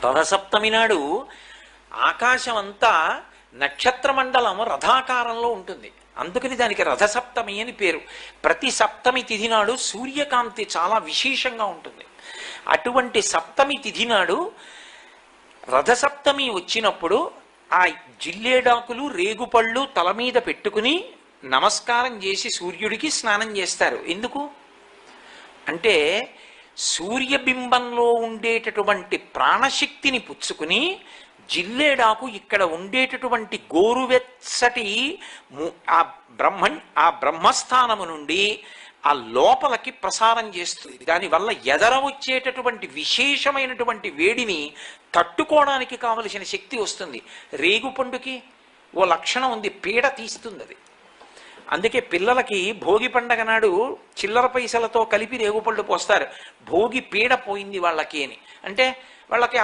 రథసప్తమి నాడు ఆకాశం అంతా నక్షత్రమండలం రథాకారంలో ఉంటుంది. అందుకని దానికి రథసప్తమి అని పేరు. ప్రతి సప్తమి తిథి నాడు సూర్యకాంతి చాలా విశేషంగా ఉంటుంది. అటువంటి సప్తమి తిథి నాడు రథసప్తమి వచ్చినప్పుడు ఆ జిల్లేడాకులు రేగుపళ్ళు తల మీద పెట్టుకుని నమస్కారం చేసి సూర్యుడికి స్నానం చేస్తారు. ఎందుకు అంటే సూర్యబింబంలో ఉండేటటువంటి ప్రాణశక్తిని పుచ్చుకుని జిల్లేడాకు ఇక్కడ ఉండేటటువంటి గోరువెచ్చటి ఆ బ్రహ్మస్థానము నుండి ఆ లోపలికి ప్రసారం చేస్తుంది. దానివల్ల ఎదర వచ్చేటటువంటి విశేషమైనటువంటి వేడిని తట్టుకోవడానికి కావలసిన శక్తి వస్తుంది. రేగుపండుకి ఓ లక్షణం ఉంది, పీడ తీస్తుంది అది. అందుకే పిల్లలకి భోగి పండగ నాడు చిల్లర పైసలతో కలిపి రేగుపళ్ళు పోస్తారు. భోగి పీడ పోయింది వాళ్ళకి అని. అంటే వాళ్ళకి